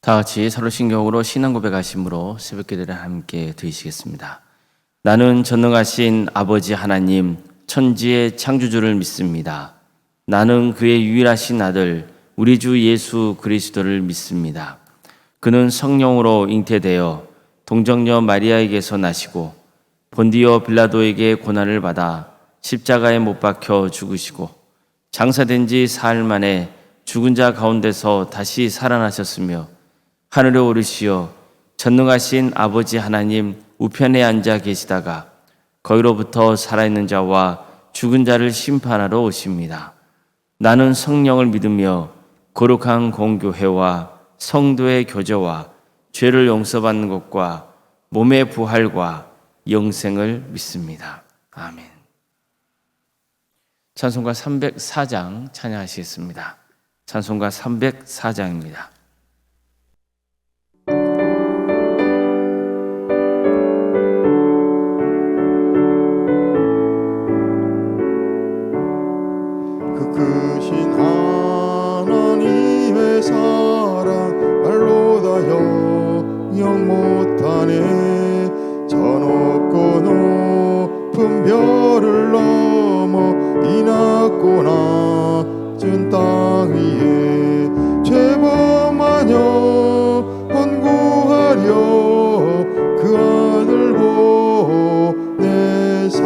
다 같이 서로신경으로 신앙 고백하심으로 새벽 기도를 함께 드리시겠습니다. 나는 전능하신 아버지 하나님 천지의 창조주를 믿습니다. 나는 그의 유일하신 아들 우리 주 예수 그리스도를 믿습니다. 그는 성령으로 잉태되어 동정녀 마리아에게서 나시고 본디오 빌라도에게 고난을 받아 십자가에 못 박혀 죽으시고 장사된 지 사흘 만에 죽은 자 가운데서 다시 살아나셨으며 하늘에 오르시어 전능하신 아버지 하나님 우편에 앉아 계시다가 거기로부터 살아있는 자와 죽은 자를 심판하러 오십니다. 나는 성령을 믿으며 거룩한 공교회와 성도의 교제와 죄를 용서받는 것과 몸의 부활과 영생을 믿습니다. 아멘. 찬송가 304장 찬양하시겠습니다. 찬송가 304장입니다. 크신 하나님의 사랑 말로 다 영영 못하네. 저 높고 높은 별을 넘어 이 낮고 낮은 땅 위에 죄범하여 헌구하려 그 아들 보내사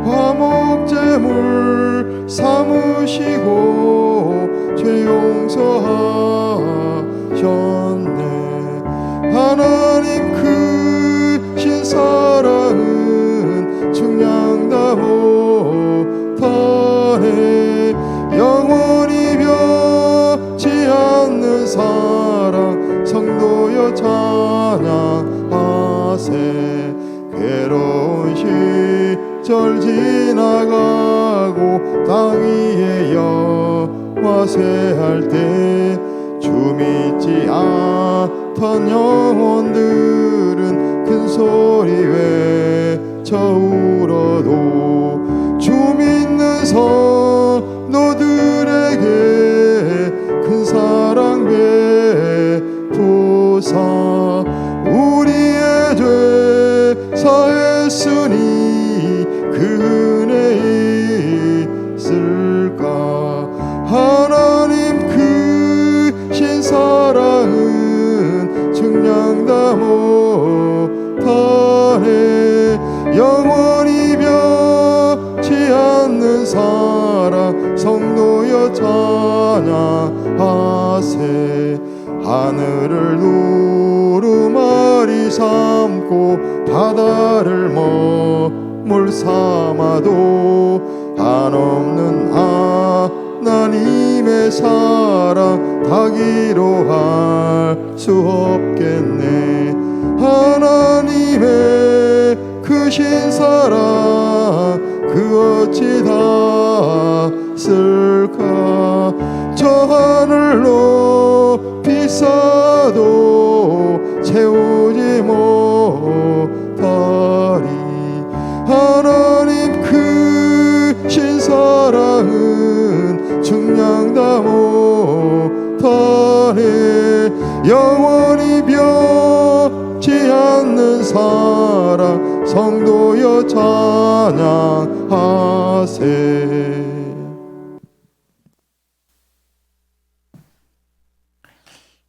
화목제물 삼으시고 죄 용서하셨네. 하나님 크신 사랑은 측량다 못하네. 영원히 변치 않는 사랑 성도여 찬양하세. 괴로운 시절 지나가고 땅 위에 여와세할 때 주 믿지 않던 영혼들은 큰 소리 외쳐 울어도 주 믿는 성도들에게 큰 사랑 베푸사 우리의 죄 사했으니 그 은혜 있을까. 하나님 크신 사랑은 측량다 못하네. 영원히 변치 않는 사랑 성도여 찬양하세. 하늘을 두루마리 삼고 바다를 머물 삼아도 한없는 하나님의 사랑 다 기로할 수 없겠네. 하나님의 크신 사랑 그 어찌 닿을까. 저 하늘 높이 쌓아도 채우지 못하리. 하나님 크신 사랑은 측량다 못하네. 영원히 변치 않는 사랑 성도여 찬양하세.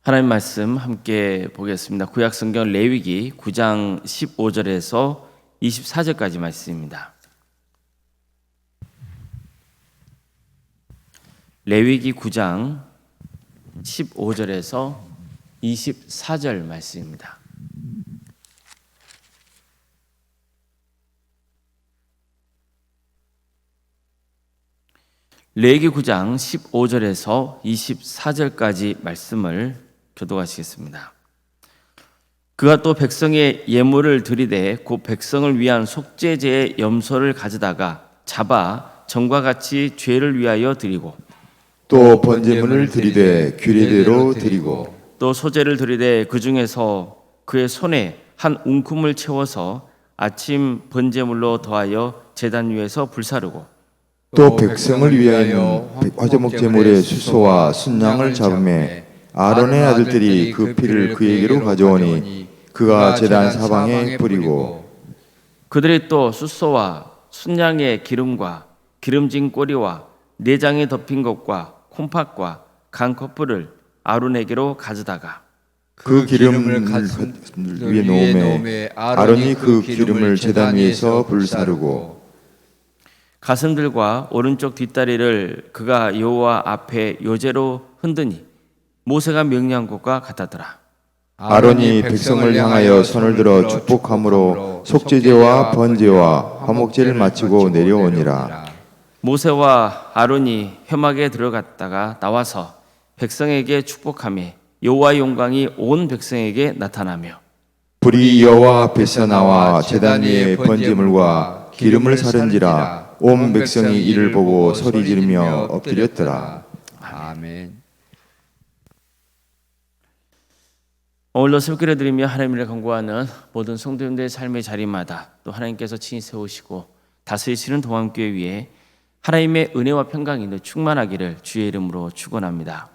하나님 말씀 함께 보겠습니다. 구약성경 레위기 9장 15절에서 24절까지 말씀입니다. 레위기 9장 15절에서 24절 말씀입니다. 레위기 9장 15절에서 24절까지 말씀을 교독하시겠습니다. 그가 또 백성의 예물을 드리되 곧 백성을 위한 속죄제의 염소를 가져다가 잡아 전과 같이 죄를 위하여 드리고 또 번제물을 드리되 규례대로 드리고 또 소제를 드리되 그 중에서 그의 손에 한 웅큼을 채워서 아침 번제물로 더하여 제단 위에서 불사르고 또 백성을 위하여 화제목 제물의 수소와 순양을 잡음에 아론의 아들들이 그 피를 그에게로 가져오니 그가 제단 사방에 뿌리고 그들이 또 숫소와 순양의 기름과 기름진 꼬리와 내장이 덮인 것과 콩팥과 간 컵불을 아론에게로 가져다가 그 기름을 가슴 위에 놓음에 아론이 그 기름을 제단 위에서 불사르고 가슴들과 오른쪽 뒷다리를 그가 여호와 앞에 요제로 흔드니 모세가 명령한 것과 같았더라. 아론이 백성을 향하여 손을 들어 축복함으로 속죄제와 번제와 화목제를 마치고 내려오니라. 모세와 아론이 회막에 들어갔다가 나와서 백성에게 축복하며 여호와의 영광이 온 백성에게 나타나며 불이 여호와 앞에서 나와 제단 위에 번제물과 기름을 사른지라. 온 백성이 이를 보고 소리 지르며 엎드렸더라. 아멘. 오늘도 새벽기를 드리며 하나님을 간구하는 모든 성도님들의 삶의 자리마다 또 하나님께서 친히 세우시고 다스리시는 동안교회 위에 하나님의 은혜와 평강이 늘 충만하기를 주의 이름으로 축원합니다.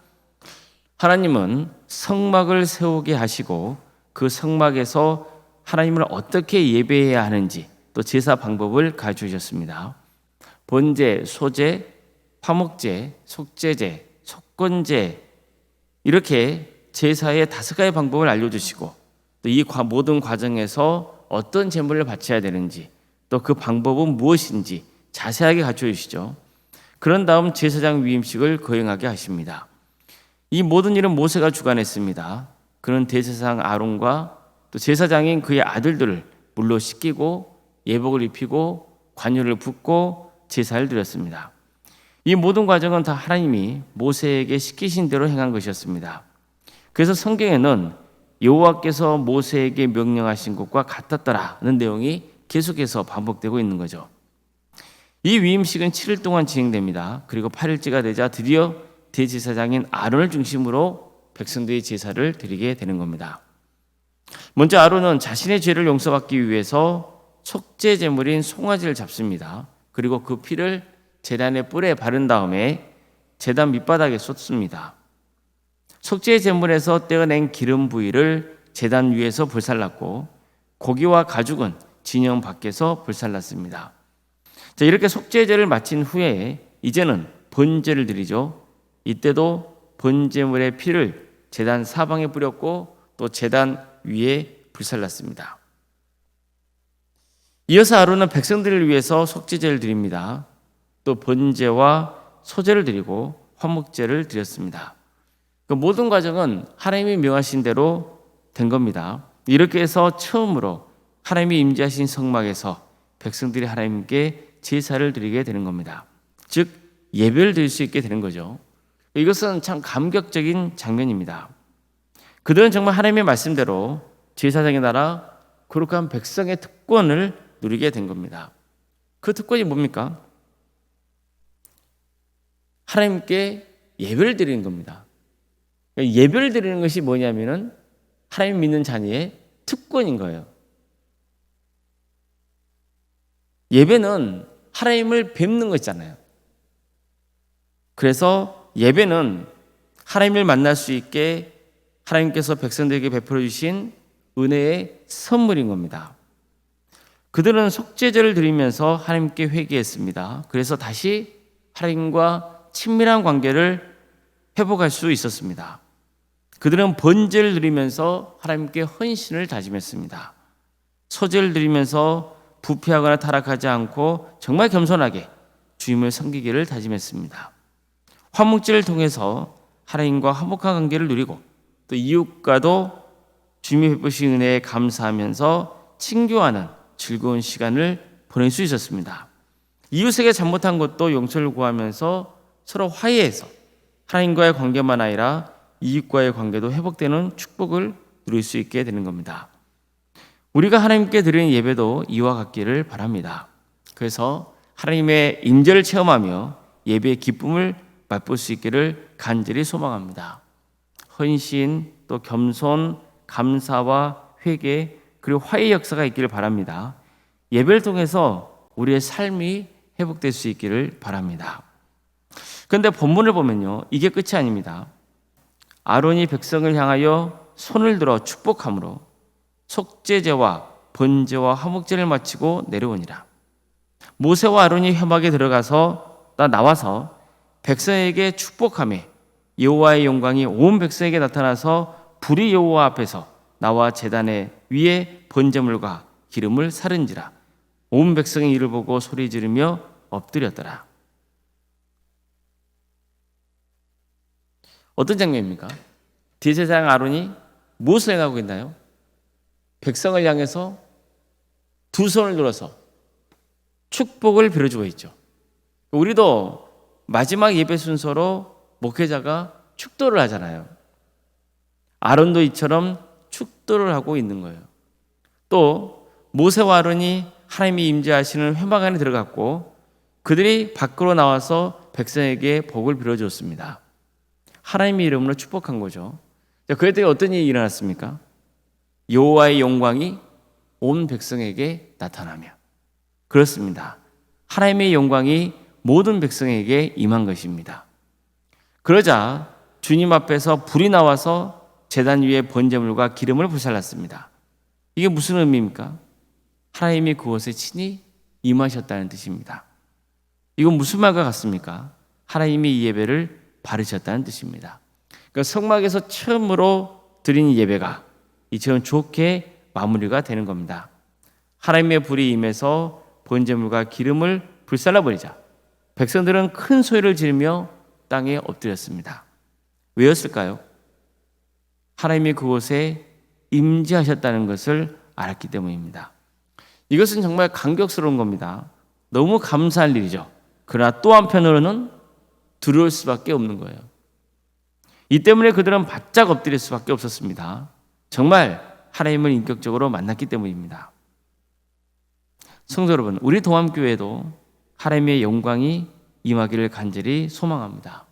하나님은 성막을 세우게 하시고 그 성막에서 하나님을 어떻게 예배해야 하는지 또 제사 방법을 가르쳐 주셨습니다. 번제, 소제, 화목제, 속죄제, 속건제 이렇게 제사의 5가지 방법을 알려주시고 또 이 모든 과정에서 어떤 제물을 바쳐야 되는지 또 그 방법은 무엇인지 자세하게 가르쳐 주시죠. 그런 다음 제사장 위임식을 거행하게 하십니다. 이 모든 일은 모세가 주관했습니다. 그는 대제사장 아론과 또 제사장인 그의 아들들을 물로 씻기고 예복을 입히고 관유를 붓고 제사를 드렸습니다. 이 모든 과정은 다 하나님이 모세에게 시키신 대로 행한 것이었습니다. 그래서 성경에는 여호와께서 모세에게 명령하신 것과 같았더라는 내용이 계속해서 반복되고 있는 거죠. 이 위임식은 7일 동안 진행됩니다. 그리고 8일째가 되자 드디어 대제사장인 아론을 중심으로 백성들이 제사를 드리게 되는 겁니다. 먼저 아론은 자신의 죄를 용서받기 위해서 속죄 제물인 송아지를 잡습니다. 그리고 그 피를 제단의 뿔에 바른 다음에 제단 밑바닥에 쏟습니다. 속죄 제물에서 떼어낸 기름 부위를 제단 위에서 불살랐고 고기와 가죽은 진영 밖에서 불살랐습니다. 자, 이렇게 속죄제를 마친 후에 이제는 번제를 드리죠. 이때도 번제물의 피를 제단 사방에 뿌렸고 또 제단 위에 불살랐습니다. 이어서 아론은 백성들을 위해서 속죄제를 드립니다. 또 번제와 소제를 드리고 화목제를 드렸습니다. 그 모든 과정은 하나님이 명하신 대로 된 겁니다. 이렇게 해서 처음으로 하나님이 임재하신 성막에서 백성들이 하나님께 제사를 드리게 되는 겁니다. 즉 예배를 드릴 수 있게 되는 거죠. 이것은 참 감격적인 장면입니다. 그들은 정말 하나님의 말씀대로 제사장의 나라 거룩한 백성의 특권을 누리게 된 겁니다. 그 특권이 뭡니까? 하나님께 예배를 드리는 겁니다. 예배를 드리는 것이 뭐냐면은 하나님 믿는 자녀의 특권인 거예요. 예배는 하나님을 뵙는 것이잖아요. 그래서 예배는 하나님을 만날 수 있게 하나님께서 백성들에게 베풀어 주신 은혜의 선물인 겁니다. 그들은 속죄제를 드리면서 하나님께 회개했습니다. 그래서 다시 하나님과 친밀한 관계를 회복할 수 있었습니다. 그들은 번제를 드리면서 하나님께 헌신을 다짐했습니다. 소제를 드리면서 부패하거나 타락하지 않고 정말 겸손하게 주님을 섬기기를 다짐했습니다. 화목제를 통해서 하나님과 화목한 관계를 누리고 또 이웃과도 주님이 베푸신 은혜에 감사하면서 친교하는 즐거운 시간을 보낼 수 있었습니다. 이웃에게 잘못한 것도 용서를 구하면서 서로 화해해서 하나님과의 관계만 아니라 이웃과의 관계도 회복되는 축복을 누릴 수 있게 되는 겁니다. 우리가 하나님께 드리는 예배도 이와 같기를 바랍니다. 그래서 하나님의 임재를 체험하며 예배의 기쁨을 맛볼 수 있기를 간절히 소망합니다. 헌신, 또 겸손, 감사와 회개, 그리고 화해 역사가 있기를 바랍니다. 예배를 통해서 우리의 삶이 회복될 수 있기를 바랍니다. 그런데 본문을 보면요, 이게 끝이 아닙니다. 아론이 백성을 향하여 손을 들어 축복함으로 속죄제와 번제와 화목제를 마치고 내려오니라. 모세와 아론이 회막에 들어가서 나와서 백성에게 축복하며 여호와의 영광이 온 백성에게 나타나서 불이 여호와 앞에서 나와 제단의 위에 번제물과 기름을 사른지라. 온 백성이 이를 보고 소리 지르며 엎드렸더라. 어떤 장면입니까? 대제사장 아론이 무엇을 행하고 있나요? 백성을 향해서 두 손을 들어서 축복을 빌어주고 있죠. 우리도 마지막 예배 순서로 목회자가 축도를 하잖아요. 아론도 이처럼 축도를 하고 있는 거예요. 또 모세와 아론이 하나님이 임재하시는 회막 안에 들어갔고 그들이 밖으로 나와서 백성에게 복을 빌어줬습니다. 하나님의 이름으로 축복한 거죠. 그랬더니 어떤 일이 일어났습니까? 여호와의 영광이 온 백성에게 나타나며, 그렇습니다. 하나님의 영광이 모든 백성에게 임한 것입니다. 그러자 주님 앞에서 불이 나와서 제단 위에 번제물과 기름을 불살랐습니다. 이게 무슨 의미입니까? 하나님이 그곳에 친히 임하셨다는 뜻입니다. 이건 무슨 말과 같습니까? 하나님이 이 예배를 바르셨다는 뜻입니다. 그러니까 성막에서 처음으로 드린 예배가 이처럼 좋게 마무리가 되는 겁니다. 하나님의 불이 임해서 번제물과 기름을 불살라버리자 백성들은 큰 소리를 지르며 땅에 엎드렸습니다. 왜였을까요? 하나님이 그곳에 임재하셨다는 것을 알았기 때문입니다. 이것은 정말 감격스러운 겁니다. 너무 감사할 일이죠. 그러나 또 한편으로는 두려울 수밖에 없는 거예요. 이 때문에 그들은 바짝 엎드릴 수밖에 없었습니다. 정말 하나님을 인격적으로 만났기 때문입니다. 성도 여러분, 우리 동암교회도 하나님의 영광이 임하기를 간절히 소망합니다.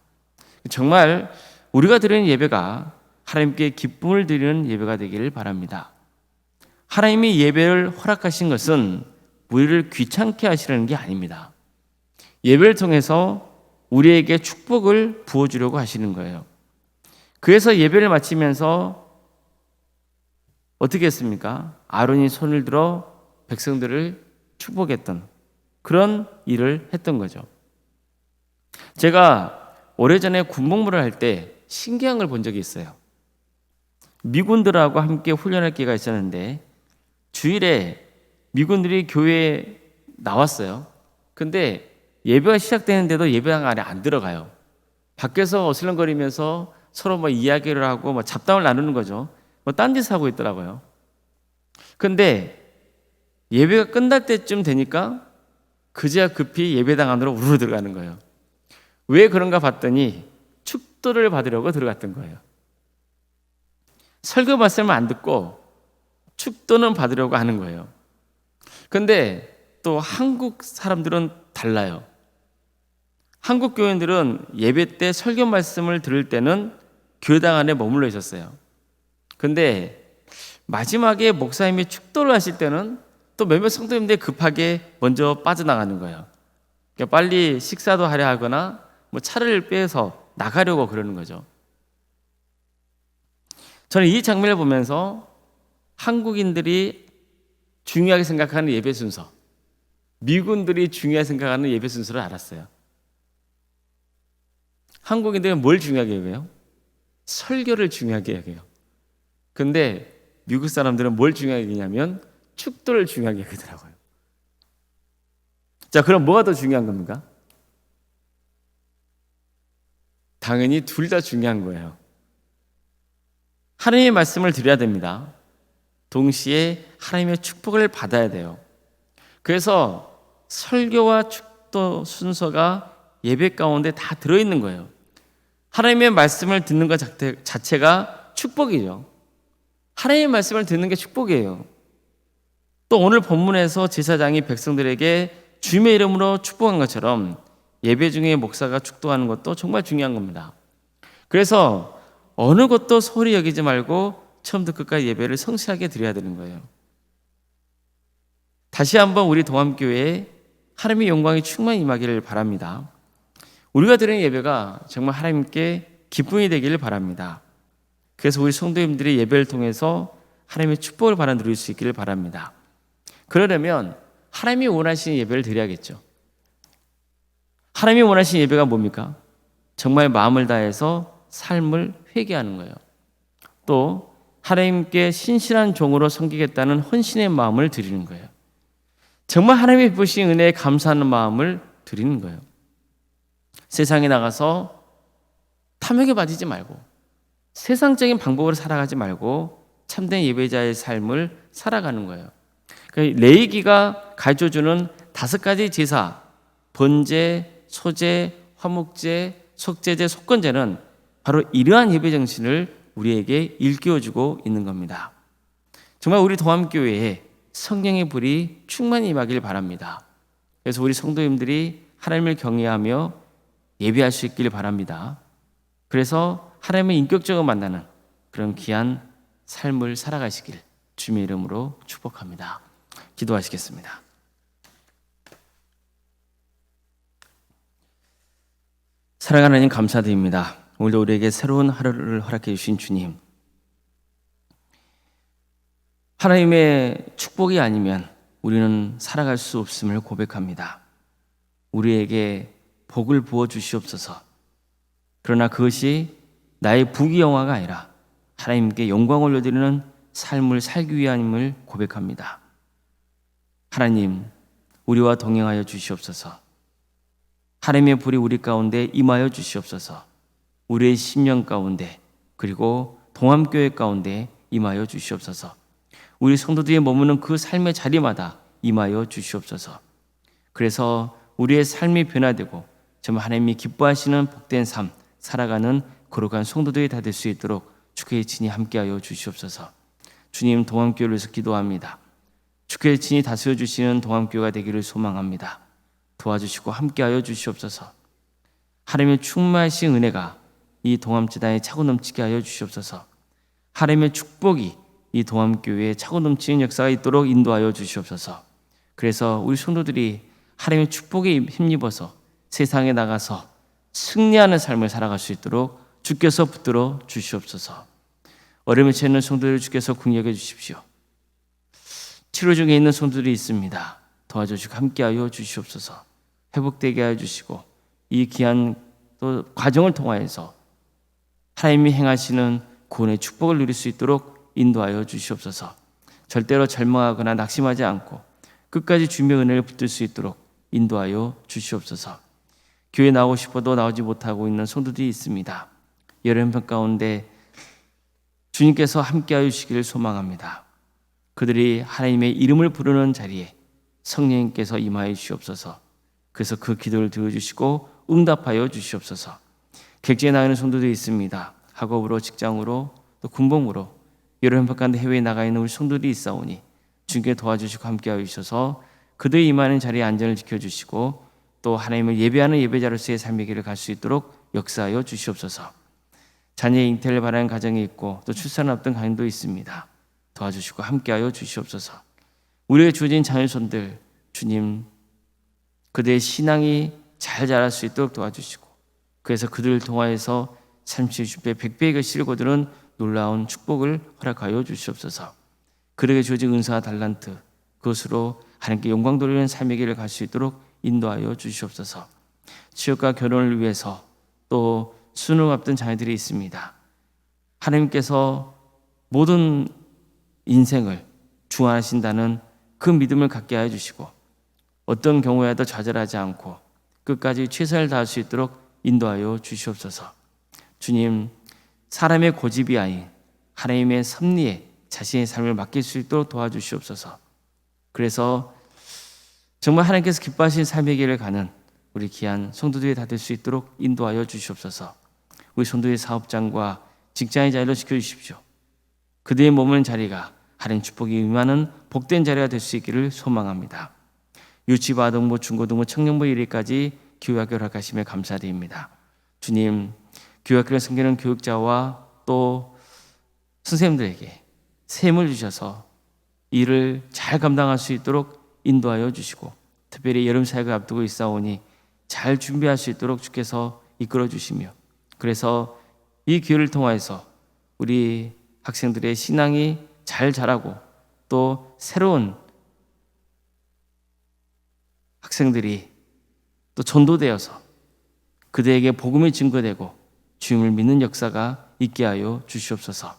정말 우리가 드리는 예배가 하나님께 기쁨을 드리는 예배가 되기를 바랍니다. 하나님이 예배를 허락하신 것은 우리를 귀찮게 하시려는 게 아닙니다. 예배를 통해서 우리에게 축복을 부어주려고 하시는 거예요. 그래서 예배를 마치면서 어떻게 했습니까? 아론이 손을 들어 백성들을 축복했던 그런 일을 했던 거죠. 제가 오래전에 군복무를 할 때 신기한 걸 본 적이 있어요. 미군들하고 함께 훈련할 기회가 있었는데 주일에 미군들이 교회에 나왔어요. 근데 예배가 시작되는데도 예배당 안에 안 들어가요. 밖에서 어슬렁거리면서 서로 이야기를 하고 잡담을 나누는 거죠. 딴짓을 하고 있더라고요. 근데 예배가 끝날 때쯤 되니까 그제야 급히 예배당 안으로 우르르 들어가는 거예요. 왜 그런가 봤더니 축도를 받으려고 들어갔던 거예요. 설교 말씀을 안 듣고 축도는 받으려고 하는 거예요. 근데 또 한국 사람들은 달라요. 한국 교인들은 예배 때 설교 말씀을 들을 때는 교회당 안에 머물러 있었어요. 근데 마지막에 목사님이 축도를 하실 때는 또 몇몇 성도님들이 급하게 먼저 빠져나가는 거예요. 그러니까 빨리 식사도 하려 하거나 차를 빼서 나가려고 그러는 거죠. 저는 이 장면을 보면서 한국인들이 중요하게 생각하는 예배 순서, 미군들이 중요하게 생각하는 예배 순서를 알았어요. 한국인들은 뭘 중요하게 여겨요? 설교를 중요하게 여겨요. 근데 미국 사람들은 뭘 중요하게 여기냐면 축도를 중요하게 여기더라고요. 자, 그럼 뭐가 더 중요한 겁니까? 당연히 둘 다 중요한 거예요. 하나님의 말씀을 드려야 됩니다. 동시에 하나님의 축복을 받아야 돼요. 그래서 설교와 축도 순서가 예배 가운데 다 들어있는 거예요. 하나님의 말씀을 듣는 것 자체가 축복이죠. 하나님의 말씀을 듣는 게 축복이에요. 또 오늘 본문에서 제사장이 백성들에게 주님의 이름으로 축복한 것처럼 예배 중에 목사가 축도하는 것도 정말 중요한 겁니다. 그래서 어느 것도 소홀히 여기지 말고 처음부터 끝까지 예배를 성실하게 드려야 되는 거예요. 다시 한번 우리 동암교회에 하나님의 영광이 충만히 임하기를 바랍니다. 우리가 드리는 예배가 정말 하나님께 기쁨이 되기를 바랍니다. 그래서 우리 성도님들이 예배를 통해서 하나님의 축복을 받아 누릴 수 있기를 바랍니다. 그러려면 하나님이 원하시는 예배를 드려야겠죠. 하나님이 원하시는 예배가 뭡니까? 정말 마음을 다해서 삶을 회개하는 거예요. 또 하나님께 신실한 종으로 섬기겠다는 헌신의 마음을 드리는 거예요. 정말 하나님이 베푸신 은혜에 감사하는 마음을 드리는 거예요. 세상에 나가서 탐욕에 빠지지 말고 세상적인 방법으로 살아가지 말고 참된 예배자의 삶을 살아가는 거예요. 레위기가 가르쳐주는 5가지 제사, 번제, 소제, 화목제, 속제제, 속건제는 바로 이러한 예배 정신을 우리에게 일깨워주고 있는 겁니다. 정말 우리 동암교회에 성령의 불이 충만히 임하길 바랍니다. 그래서 우리 성도님들이 하나님을 경외하며 예배할 수 있길 바랍니다. 그래서 하나님을 인격적으로 만나는 그런 귀한 삶을 살아가시길 주님의 이름으로 축복합니다. 기도하시겠습니다. 사랑하는 하나님 감사드립니다. 오늘도 우리에게 새로운 하루를 허락해 주신 주님, 하나님의 축복이 아니면 우리는 살아갈 수 없음을 고백합니다. 우리에게 복을 부어 주시옵소서. 그러나 그것이 나의 부귀영화가 아니라 하나님께 영광을 올려드리는 삶을 살기 위함을 고백합니다. 하나님, 우리와 동행하여 주시옵소서. 하나님의 불이 우리 가운데 임하여 주시옵소서. 우리의 심령 가운데 그리고 동암교회 가운데 임하여 주시옵소서. 우리 성도들이 머무는 그 삶의 자리마다 임하여 주시옵소서. 그래서 우리의 삶이 변화되고 정말 하나님이 기뻐하시는 복된 삶 살아가는 거룩한 성도들이 다 될 수 있도록 주의 친히 함께하여 주시옵소서. 주님, 동암교회를 위해서 기도합니다. 주의 친히 다스려 주시는 동암교회가 되기를 소망합니다. 도와주시고 함께하여 주시옵소서. 하나님의 충만하신 은혜가 이 동암재단에 차고 넘치게 하여 주시옵소서. 하나님의 축복이 이 동암교회에 차고 넘치는 역사가 있도록 인도하여 주시옵소서. 그래서 우리 성도들이 하나님의 축복에 힘입어서 세상에 나가서 승리하는 삶을 살아갈 수 있도록 주께서 붙들어 주시옵소서. 어려움에 처해 있는 성도들을 주께서 긍휼해 주십시오. 치료 중에 있는 성도들이 있습니다. 도와주시고 함께하여 주시옵소서. 회복되게 하여 주시고 이 귀한 또 과정을 통하여서 하나님이 행하시는 구원의 축복을 누릴 수 있도록 인도하여 주시옵소서. 절대로 절망하거나 낙심하지 않고 끝까지 주님의 은혜를 붙들 수 있도록 인도하여 주시옵소서. 교회 나오고 싶어도 나오지 못하고 있는 성도들이 있습니다. 여러분 가운데 주님께서 함께하여 주시기를 소망합니다. 그들이 하나님의 이름을 부르는 자리에 성령님께서 임하여 주시옵소서. 그래서 그 기도를 들어주시고 응답하여 주시옵소서. 객지에 나가는 성도들이 있습니다. 학업으로, 직장으로, 또 군복무로 여러 현박 가운데 해외에 나가 있는 우리 성도들이 있사오니 주님께 도와주시고 함께하여 주셔서 그들이 임하는 자리에 안전을 지켜주시고 또 하나님을 예배하는 예배자로서의 삶의 길을 갈 수 있도록 역사하여 주시옵소서. 자녀의 잉태를 바라는 가정이 있고 또 출산을 앞둔 가정도 있습니다. 도와주시고 함께하여 주시옵소서. 우리에게 주어진 자녀손들 주님 그들의 신앙이 잘 자랄 수 있도록 도와주시고 그래서 그들을 통하여서 30배 100배의 것을 거두는 놀라운 축복을 허락하여 주시옵소서. 그들에게 주어진 은사와 달란트 그것으로 하나님께 영광 돌리는 삶의 길을 갈 수 있도록 인도하여 주시옵소서. 취업과 결혼을 위해서 또 수능 앞둔 자녀들이 있습니다. 하나님께서 모든 인생을 주관하신다는 그 믿음을 갖게 하여 주시고 어떤 경우에도 좌절하지 않고 끝까지 최선을 다할 수 있도록 인도하여 주시옵소서. 주님, 사람의 고집이 아닌 하나님의 섭리에 자신의 삶을 맡길 수 있도록 도와주시옵소서. 그래서 정말 하나님께서 기뻐하시는 삶의 길을 가는 우리 귀한 성도들이 다 될 수 있도록 인도하여 주시옵소서. 우리 성도의 사업장과 직장의 자리로 지켜주십시오. 그들의 머무는 자리가 하나님 축복이 임하는 복된 자리가 될 수 있기를 소망합니다. 유치부, 아동부, 중고등부, 청년부 1위까지 교육학교를 허락하심에 감사드립니다. 주님, 교육학교를 섬기는 교육자와 또 선생님들에게 셈을 주셔서 일을 잘 감당할 수 있도록 인도하여 주시고 특별히 여름 사역을 앞두고 있사오니 잘 준비할 수 있도록 주께서 이끌어 주시며 그래서 이 기회를 통하여서 우리 학생들의 신앙이 잘 자라고 또 새로운 학생들이 또 전도되어서 그들에게 복음이 증거되고 주님을 믿는 역사가 있게 하여 주시옵소서.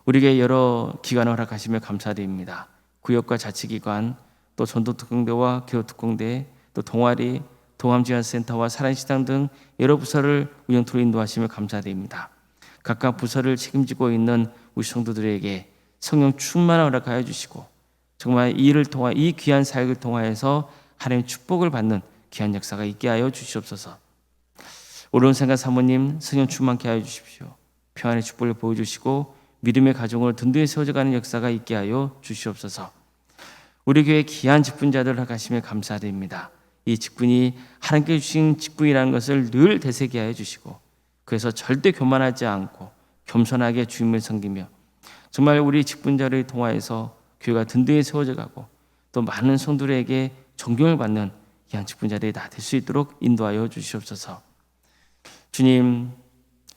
우리에게 여러 기관을 허락하시며 감사드립니다. 구역과 자치기관, 또 전도특공대와 교특공대, 또 동아리, 동암지원센터와 사랑식당 등 여러 부서를 운영토로 인도하시며 감사드립니다. 각각 부서를 책임지고 있는 우리 성도들에게 성령 충만을 허락하여 주시고 정말 이 일을 통하 이 귀한 사역을 통하여서 하나님의 축복을 받는 귀한 역사가 있게 하여 주시옵소서. 오른 생각 사모님 성령 충만케 하여 주십시오. 평안의 축복을 보여주시고 믿음의 가정으로 든든히 세워져가는 역사가 있게 하여 주시옵소서. 우리 교회 귀한 직분자들을 허락하시며 감사드립니다. 이 직분이 하나님께 주신 직분이라는 것을 늘 되새게 하여 주시고 그래서 절대 교만하지 않고 겸손하게 주님을 섬기며 정말 우리 직분자를 통하여서 교회가 든든히 세워져 가고 또 많은 성도들에게 존경을 받는 귀한 직분자들이 다 될 수 있도록 인도하여 주시옵소서. 주님,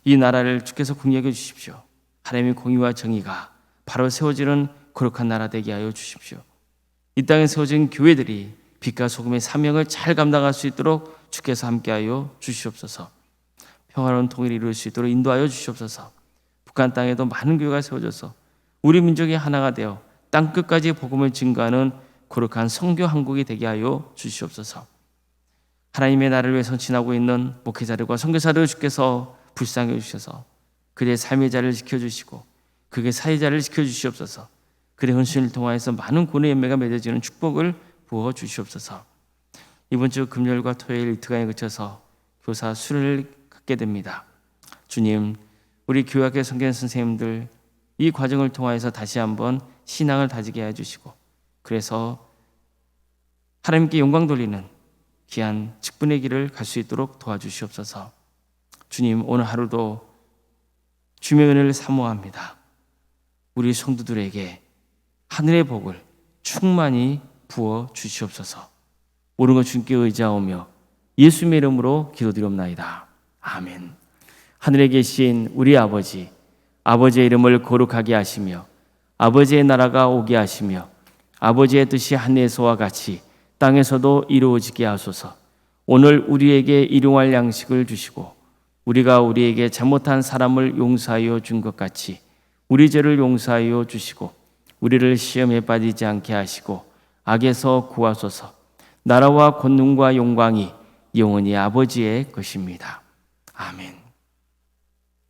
이 나라를 주께서 공유하게 주십시오. 하나님의 공의와 정의가 바로 세워지는 거룩한 나라 되게 하여 주십시오. 이 땅에 세워진 교회들이 빛과 소금의 사명을 잘 감당할 수 있도록 주께서 함께하여 주시옵소서. 평화로운 통일을 이룰 수 있도록 인도하여 주시옵소서. 북한 땅에도 많은 교회가 세워져서 우리 민족이 하나가 되어 땅끝까지 복음을 증거하는 거룩한 선교 한국이 되게 하여 주시옵소서. 하나님의 나라를 위해 헌신하고 있는 목회자들과 선교사들을 주께서 불쌍히 주셔서 그들의 삶의 자리를 지켜주시고 그의 사회자를 지켜주시옵소서. 그들의 헌신을 통하여서 많은 구원의 열매가 맺어지는 축복을 부어 주시옵소서. 이번 주 금요일과 토요일 이틀간에 그쳐서 교사 수련을 갖게 됩니다. 주님, 우리 교회학교 선교 선생님들 이 과정을 통하여서 다시 한번 신앙을 다지게 해주시고 그래서 하나님께 영광 돌리는 귀한 직분의 길을 갈 수 있도록 도와주시옵소서. 주님, 오늘 하루도 주님의 은혜를 사모합니다. 우리 성도들에게 하늘의 복을 충만히 부어 주시옵소서. 모든 것 주님께 의지하오며 예수님의 이름으로 기도드리옵나이다. 아멘. 하늘에 계신 우리 아버지, 아버지의 이름을 거룩하게 하시며 아버지의 나라가 오게 하시며 아버지의 뜻이 하늘에서와 같이 땅에서도 이루어지게 하소서. 오늘 우리에게 일용할 양식을 주시고 우리가 우리에게 잘못한 사람을 용서하여 준 것 같이 우리 죄를 용서하여 주시고 우리를 시험에 빠지지 않게 하시고 악에서 구하소서. 나라와 권능과 영광이 영원히 아버지의 것입니다. 아멘.